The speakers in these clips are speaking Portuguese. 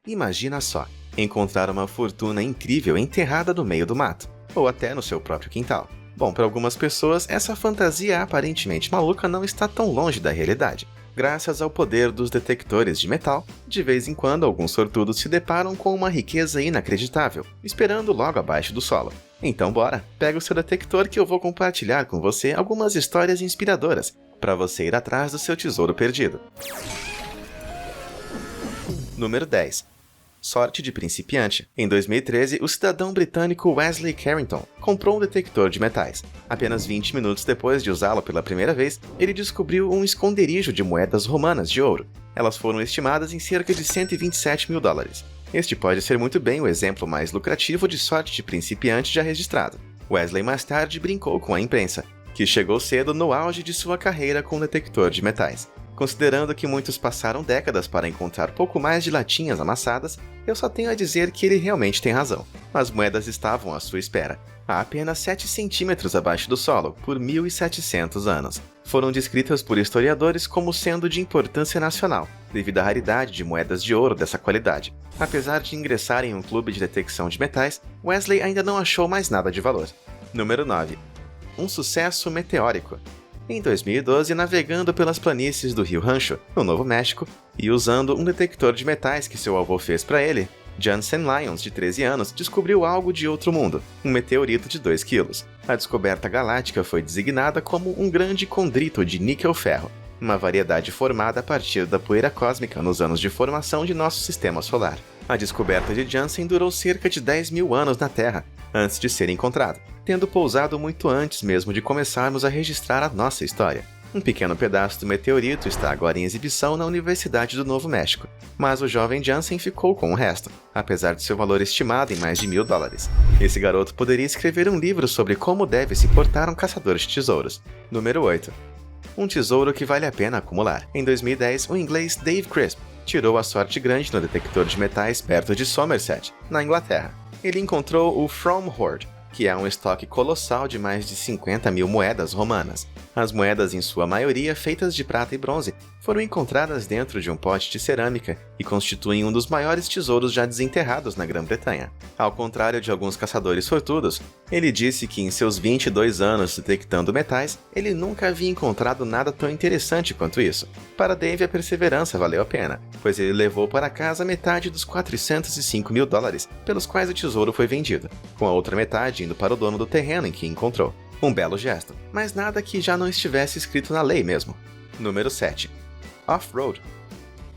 Imagina só, encontrar uma fortuna incrível enterrada no meio do mato, ou até no seu próprio quintal. Bom, para algumas pessoas, essa fantasia aparentemente maluca não está tão longe da realidade. Graças ao poder dos detectores de metal, de vez em quando alguns sortudos se deparam com uma riqueza inacreditável, esperando logo abaixo do solo. Então bora, pega o seu detector que eu vou compartilhar com você algumas histórias inspiradoras, para você ir atrás do seu tesouro perdido. Número 10. Sorte de principiante. Em 2013, o cidadão britânico Wesley Carrington comprou um detector de metais. Apenas 20 minutos depois de usá-lo pela primeira vez, ele descobriu um esconderijo de moedas romanas de ouro. Elas foram estimadas em cerca de 127 mil dólares. Este pode ser muito bem o exemplo mais lucrativo de sorte de principiante já registrado. Wesley mais tarde brincou com a imprensa, que chegou cedo no auge de sua carreira com o detector de metais. Considerando que muitos passaram décadas para encontrar pouco mais de latinhas amassadas, eu só tenho a dizer que ele realmente tem razão. As moedas estavam à sua espera, a apenas 7 centímetros abaixo do solo, por 1.700 anos. Foram descritas por historiadores como sendo de importância nacional, devido à raridade de moedas de ouro dessa qualidade. Apesar de ingressar em um clube de detecção de metais, Wesley ainda não achou mais nada de valor. Número 9. Um sucesso meteórico. Em 2012, navegando pelas planícies do Rio Rancho, no Novo México, e usando um detector de metais que seu avô fez para ele, Jansen Lyons, de 13 anos, descobriu algo de outro mundo, um meteorito de 2 quilos. A descoberta galáctica foi designada como um grande condrito de níquel-ferro, uma variedade formada a partir da poeira cósmica nos anos de formação de nosso sistema solar. A descoberta de Jansen durou cerca de 10 mil anos na Terra, antes de ser encontrado, tendo pousado muito antes mesmo de começarmos a registrar a nossa história. Um pequeno pedaço do meteorito está agora em exibição na Universidade do Novo México, mas o jovem Jansen ficou com o resto, apesar de seu valor estimado em mais de $1.000. Esse garoto poderia escrever um livro sobre como deve se portar um caçador de tesouros. Número 8. Um tesouro que vale a pena acumular. Em 2010, o inglês Dave Crisp tirou a sorte grande no detector de metais perto de Somerset, na Inglaterra. Ele encontrou o From Hoard, que é um estoque colossal de mais de 50 mil moedas romanas. As moedas, em sua maioria feitas de prata e bronze, foram encontradas dentro de um pote de cerâmica e constituem um dos maiores tesouros já desenterrados na Grã-Bretanha. Ao contrário de alguns caçadores sortudos, ele disse que em seus 22 anos detectando metais, ele nunca havia encontrado nada tão interessante quanto isso. Para Dave, a perseverança valeu a pena, pois ele levou para casa metade dos 405 mil dólares pelos quais o tesouro foi vendido, com a outra metade indo para o dono do terreno em que encontrou. Um belo gesto, mas nada que já não estivesse escrito na lei mesmo. Número 7. Off-road.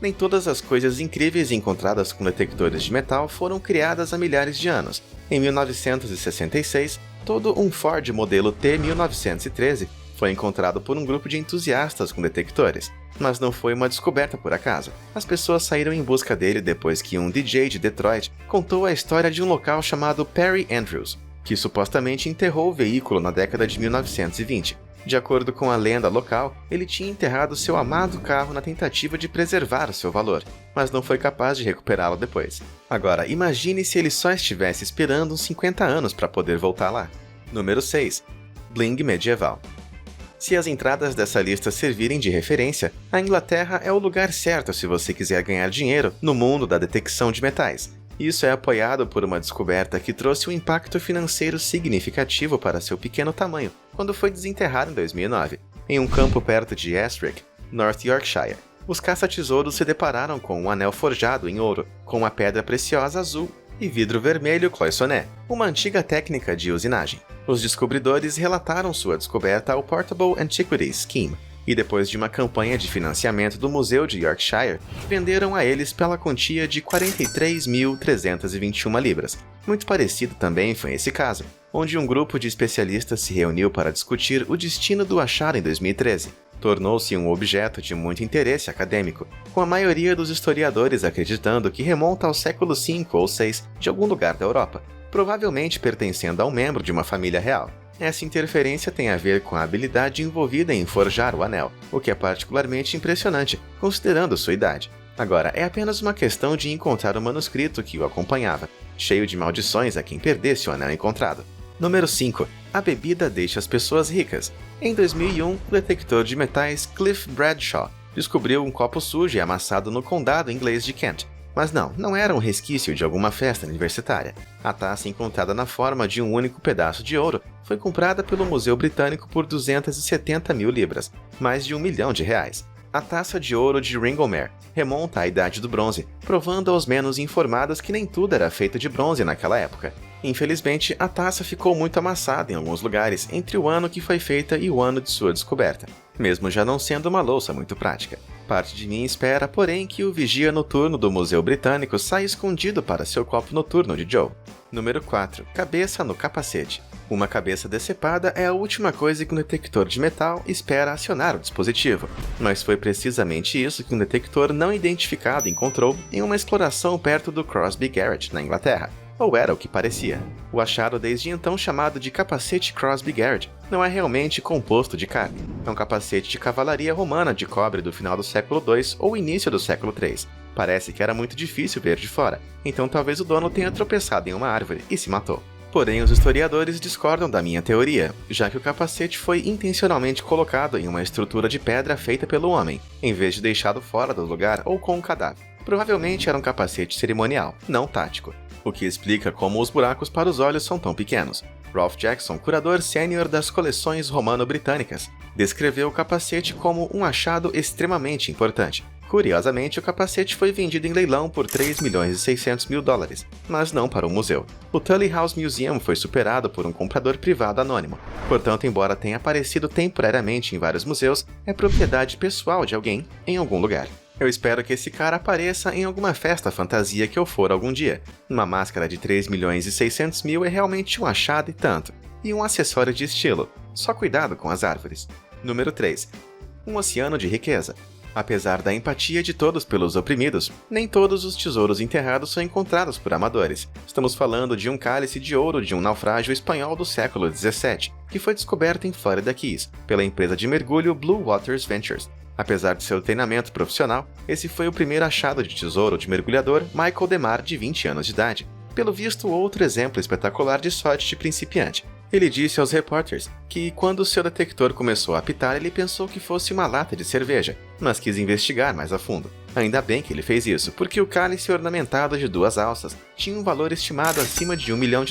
Nem todas as coisas incríveis encontradas com detectores de metal foram criadas há milhares de anos. Em 1966, todo um Ford modelo T1913 foi encontrado por um grupo de entusiastas com detectores, mas não foi uma descoberta por acaso. As pessoas saíram em busca dele depois que um DJ de Detroit contou a história de um local chamado Perry Andrews, que supostamente enterrou o veículo na década de 1920. De acordo com a lenda local, ele tinha enterrado seu amado carro na tentativa de preservar o seu valor, mas não foi capaz de recuperá-lo depois. Agora, imagine se ele só estivesse esperando uns 50 anos para poder voltar lá. Número 6. Bling medieval. Se as entradas dessa lista servirem de referência, a Inglaterra é o lugar certo se você quiser ganhar dinheiro no mundo da detecção de metais. Isso é apoiado por uma descoberta que trouxe um impacto financeiro significativo para seu pequeno tamanho, quando foi desenterrado em 2009, em um campo perto de Estrick, North Yorkshire. Os caça-tesouros se depararam com um anel forjado em ouro, com uma pedra preciosa azul e vidro vermelho cloisonné, uma antiga técnica de usinagem. Os descobridores relataram sua descoberta ao Portable Antiquities Scheme, e depois de uma campanha de financiamento do Museu de Yorkshire, venderam a eles pela quantia de 43.321 libras. Muito parecido também foi esse caso, onde um grupo de especialistas se reuniu para discutir o destino do achado em 2013. Tornou-se um objeto de muito interesse acadêmico, com a maioria dos historiadores acreditando que remonta ao século V ou VI de algum lugar da Europa, provavelmente pertencendo a um membro de uma família real. Essa interferência tem a ver com a habilidade envolvida em forjar o anel, o que é particularmente impressionante, considerando sua idade. Agora, é apenas uma questão de encontrar o manuscrito que o acompanhava, cheio de maldições a quem perdesse o anel encontrado. Número 5. A bebida deixa as pessoas ricas. Em 2001, o detector de metais Cliff Bradshaw descobriu um copo sujo e amassado no condado inglês de Kent, Mas não era um resquício de alguma festa universitária. A taça, encontrada na forma de um único pedaço de ouro, foi comprada pelo Museu Britânico por 270 mil libras, mais de R$1 milhão. A taça de ouro de Ringlemere remonta à Idade do Bronze, provando aos menos informados que nem tudo era feito de bronze naquela época. Infelizmente, a taça ficou muito amassada em alguns lugares entre o ano que foi feita e o ano de sua descoberta, mesmo já não sendo uma louça muito prática. Parte de mim espera, porém, que o vigia noturno do Museu Britânico saia escondido para seu copo noturno de Joe. Número 4. Cabeça no capacete. Uma cabeça decepada é a última coisa que um detector de metal espera acionar o dispositivo, mas foi precisamente isso que um detector não identificado encontrou em uma exploração perto do Crosby Garage, na Inglaterra. Ou era o que parecia. O achado desde então chamado de capacete Crosby Garage não é realmente composto de carne. É um capacete de cavalaria romana de cobre do final do século II ou início do século III. Parece que era muito difícil ver de fora, então talvez o dono tenha tropeçado em uma árvore e se matou. Porém, os historiadores discordam da minha teoria, já que o capacete foi intencionalmente colocado em uma estrutura de pedra feita pelo homem, em vez de deixado fora do lugar ou com um cadáver. Provavelmente era um capacete cerimonial, não tático, o que explica como os buracos para os olhos são tão pequenos. Ralph Jackson, curador sênior das coleções romano-britânicas, descreveu o capacete como um achado extremamente importante. Curiosamente, o capacete foi vendido em leilão por $3.600.000, mas não para o museu. O Tully House Museum foi superado por um comprador privado anônimo. Portanto, embora tenha aparecido temporariamente em vários museus, é propriedade pessoal de alguém em algum lugar. Eu espero que esse cara apareça em alguma festa fantasia que eu for algum dia. Uma máscara de $3.600.000 é realmente um achado e tanto. E um acessório de estilo. Só cuidado com as árvores. Número 3. Um oceano de riqueza. Apesar da empatia de todos pelos oprimidos, nem todos os tesouros enterrados são encontrados por amadores. Estamos falando de um cálice de ouro de um naufrágio espanhol do século XVII, que foi descoberto em Florida Keys, pela empresa de mergulho Blue Waters Ventures. Apesar de seu treinamento profissional, esse foi o primeiro achado de tesouro de mergulhador Michael DeMar, de 20 anos de idade. Pelo visto, outro exemplo espetacular de sorte de principiante. Ele disse aos repórteres que, quando seu detector começou a apitar, ele pensou que fosse uma lata de cerveja, mas quis investigar mais a fundo. Ainda bem que ele fez isso, porque o cálice ornamentado de 2 alças tinha um valor estimado acima de $1 milhão.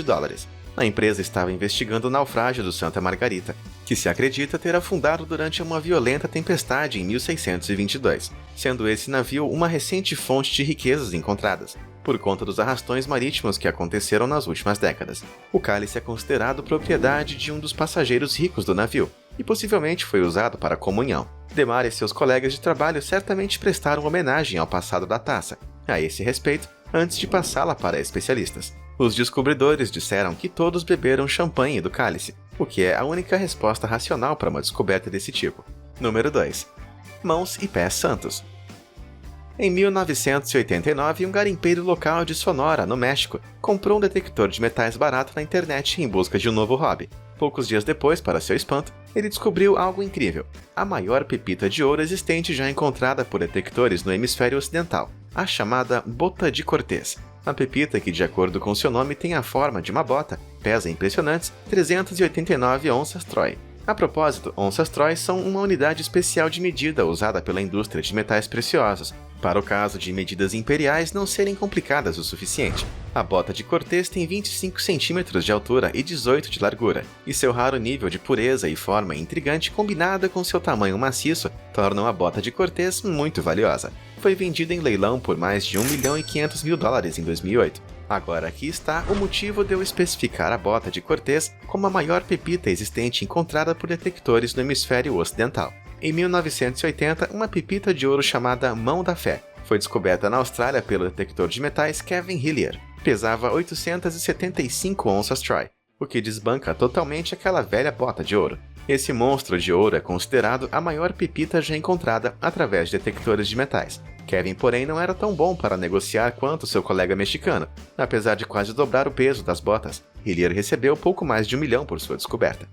A empresa estava investigando o naufrágio do Santa Margarita, que se acredita ter afundado durante uma violenta tempestade em 1622, sendo esse navio uma recente fonte de riquezas encontradas, por conta dos arrastões marítimos que aconteceram nas últimas décadas. O cálice é considerado propriedade de um dos passageiros ricos do navio, e possivelmente foi usado para comunhão. DeMar e seus colegas de trabalho certamente prestaram homenagem ao passado da taça, a esse respeito, antes de passá-la para especialistas. Os descobridores disseram que todos beberam champanhe do cálice, o que é a única resposta racional para uma descoberta desse tipo. Número 2. Mãos e pés santos. Em 1989, um garimpeiro local de Sonora, no México, comprou um detector de metais barato na internet em busca de um novo hobby. Poucos dias depois, para seu espanto, ele descobriu algo incrível: a maior pepita de ouro existente já encontrada por detectores no hemisfério ocidental, a chamada bota de Cortés. A pepita, que de acordo com seu nome tem a forma de uma bota, pesa impressionantes 389 onças Troy. A propósito, onças Troy são uma unidade especial de medida usada pela indústria de metais preciosos, para o caso de medidas imperiais não serem complicadas o suficiente. A bota de Cortés tem 25 centímetros de altura e 18 de largura, e seu raro nível de pureza e forma intrigante combinada com seu tamanho maciço tornam a bota de Cortés muito valiosa. Foi vendida em leilão por mais de $1.500.000 em 2008. Agora aqui está o motivo de eu especificar a bota de Cortés como a maior pepita existente encontrada por detectores no hemisfério ocidental. Em 1980, uma pepita de ouro chamada Mão da Fé foi descoberta na Austrália pelo detector de metais Kevin Hillier. Pesava 875 onças Troy, o que desbanca totalmente aquela velha bota de ouro. Esse monstro de ouro é considerado a maior pepita já encontrada através de detectores de metais. Kevin, porém, não era tão bom para negociar quanto seu colega mexicano. Apesar de quase dobrar o peso das botas, Hillier recebeu pouco mais de $1 milhão por sua descoberta.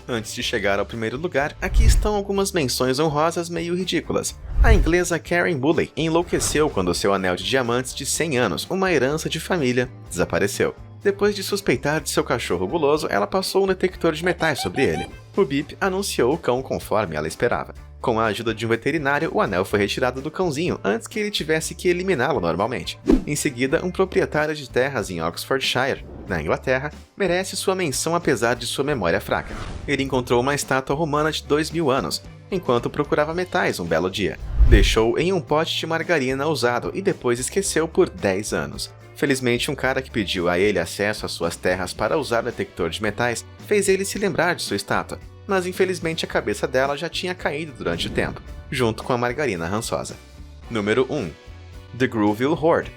Antes de chegar ao primeiro lugar, aqui estão algumas menções honrosas meio ridículas. A inglesa Karen Bulley enlouqueceu quando seu anel de diamantes de 100 anos, uma herança de família, desapareceu. Depois de suspeitar de seu cachorro guloso, ela passou um detector de metais sobre ele. O Bip anunciou o cão conforme ela esperava. Com a ajuda de um veterinário, o anel foi retirado do cãozinho antes que ele tivesse que eliminá-lo normalmente. Em seguida, um proprietário de terras em Oxfordshire, na Inglaterra, merece sua menção apesar de sua memória fraca. Ele encontrou uma estátua romana de 2000 anos, enquanto procurava metais um belo dia. Deixou em um pote de margarina usado e depois esqueceu por 10 anos. Felizmente, um cara que pediu a ele acesso às suas terras para usar o detector de metais fez ele se lembrar de sua estátua, mas infelizmente a cabeça dela já tinha caído durante o tempo, junto com a margarina rançosa. Número 1. The Grooville Horde.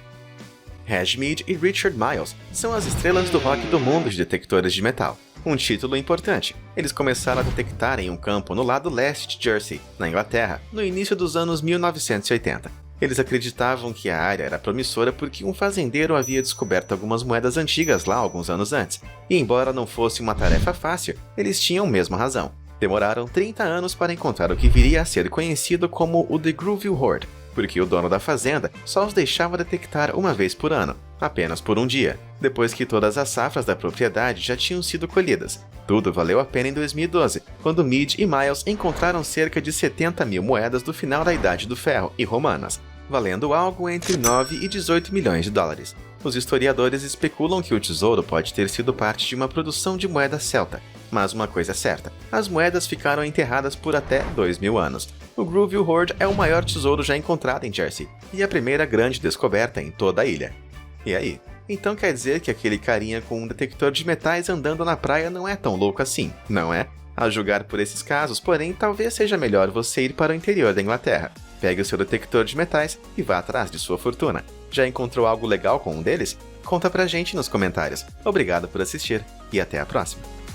Hashmead e Richard Miles são as estrelas do rock do mundo de detectores de metal. Um título importante. Eles começaram a detectar em um campo no lado leste de Jersey, na Inglaterra, no início dos anos 1980. Eles acreditavam que a área era promissora porque um fazendeiro havia descoberto algumas moedas antigas lá alguns anos antes, e embora não fosse uma tarefa fácil, eles tinham mesma razão. Demoraram 30 anos para encontrar o que viria a ser conhecido como o The Grooville Horde, porque o dono da fazenda só os deixava detectar uma vez por ano, apenas por um dia, depois que todas as safras da propriedade já tinham sido colhidas. Tudo valeu a pena em 2012, quando Mead e Miles encontraram cerca de 70 mil moedas do final da Idade do Ferro e romanas, valendo algo entre 9 e 18 milhões de dólares. Os historiadores especulam que o tesouro pode ter sido parte de uma produção de moeda celta, mas uma coisa é certa, as moedas ficaram enterradas por até 2000 anos. O Grooville Horde é o maior tesouro já encontrado em Jersey, e a primeira grande descoberta em toda a ilha. E aí? Então quer dizer que aquele carinha com um detector de metais andando na praia não é tão louco assim, não é? A julgar por esses casos, porém, talvez seja melhor você ir para o interior da Inglaterra. Pegue o seu detector de metais e vá atrás de sua fortuna. Já encontrou algo legal com um deles? Conta pra gente nos comentários. Obrigado por assistir e até a próxima!